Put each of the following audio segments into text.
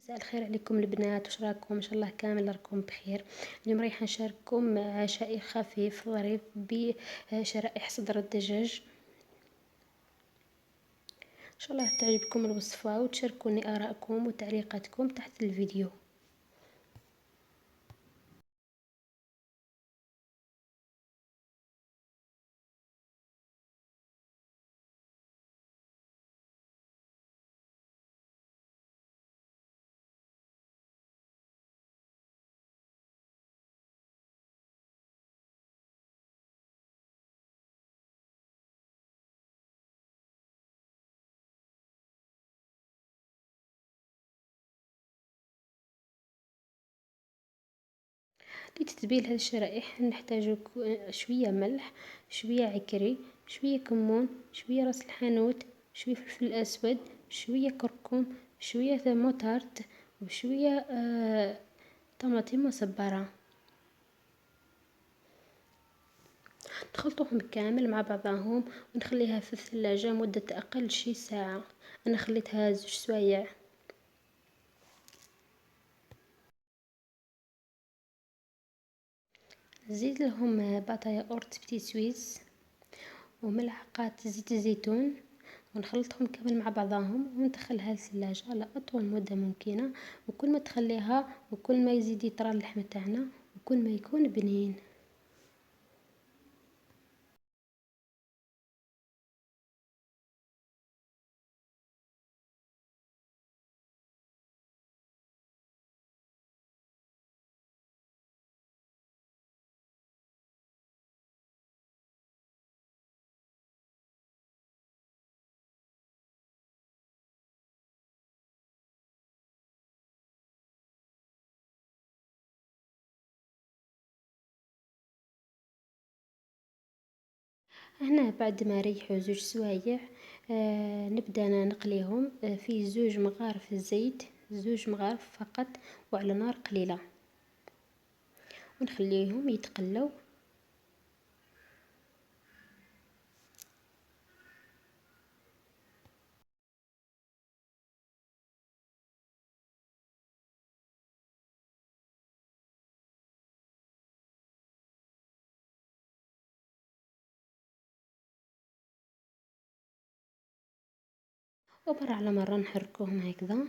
مساء الخير عليكم البنات، واش راكم؟ ان شاء الله كامل راكم بخير. اليوم رايحه نشارككم عشائي خفيف ظريف بشرائح صدر الدجاج. ان شاء الله تعجبكم الوصفه وتشاركوني ارائكم وتعليقاتكم تحت الفيديو. لتتبيل هذه الشرائح نحتاج شويه ملح، شويه عكري، شويه كمون، شويه راس الحانوت، شويه فلفل اسود، شويه كركم، شويه موتارد، وشويه طماطم مصبره. نخلطوهم كامل مع بعضهم ونخليها في الثلاجة مدة أقل شي ساعة. أنا خليتها 2 سوايع. زيد لهم بطايا أورت بتي سويس وملعقات زيت الزيتون، ونخلطهم كامل مع بعضهم وندخلها للثلاجة على أطول مدة ممكنة. وكل ما تخليها وكل ما يزيد يطرى اللحم تاعنا وكل ما يكون بنين. هنا بعد ما ريحوا 2 سوايع نبدأ نقليهم في 2 مغارف الزيت، 2 مغارف فقط، وعلى نار قليلة، ونخليهم يتقلوا. ومرة على مرة نحركوهم هكذا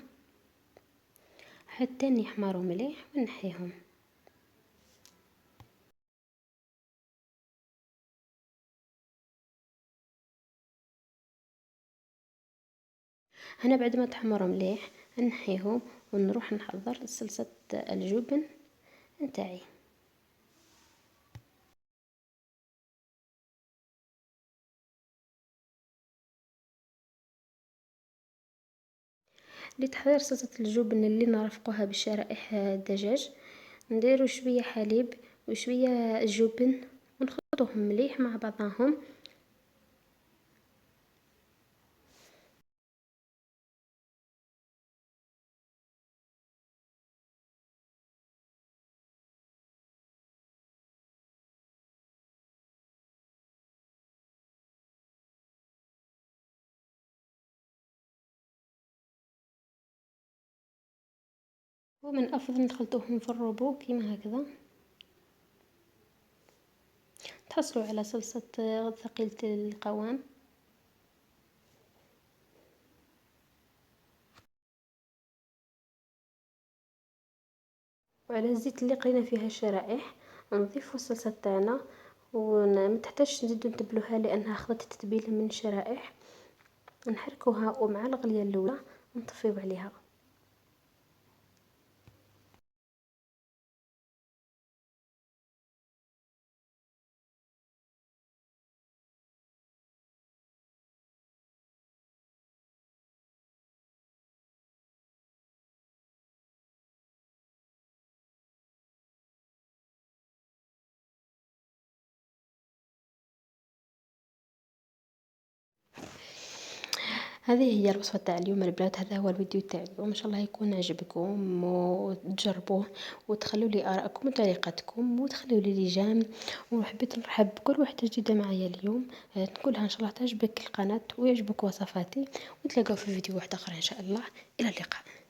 حتى يحمروا مليح ونحيهم. هنا بعد ما تحمروا مليح نحيهم ونروح نحضر صلصة الجبن نتاعي. لتحضير صلصة الجبن اللي نرفقوها بشرائح الدجاج نديروا شوية حليب وشوية جبن ونخلطوهم مليح مع بعضهم. ومن الافضل نخلطوهم في الروبو كيما هكذا تحصلوا على صلصة ثقيلة القوام. وعلى الزيت اللي قلينا فيها الشرائح نضيفوا الصلصة تاعنا وما تحتاجش نزيدو نتبلوها لانها اخذت التتبيله من الشرائح. نحركوها ومع الغليه الاولى نطفيو عليها. هذه هي الوصفة تاع اليوم البنات. هذا هو الفيديو تاع اليوم، ان شاء الله يكون عجبكم وتجربوه وتخلوا لي ارائكم وتعليقاتكم وتخلوا لي لجام. وحبيت نرحب بكل وحده جديده معايا اليوم، نقولها ان شاء الله تعجبك القناه ويعجبك وصفاتي، ونتلاقاو في فيديو واحد اخر ان شاء الله. الى اللقاء.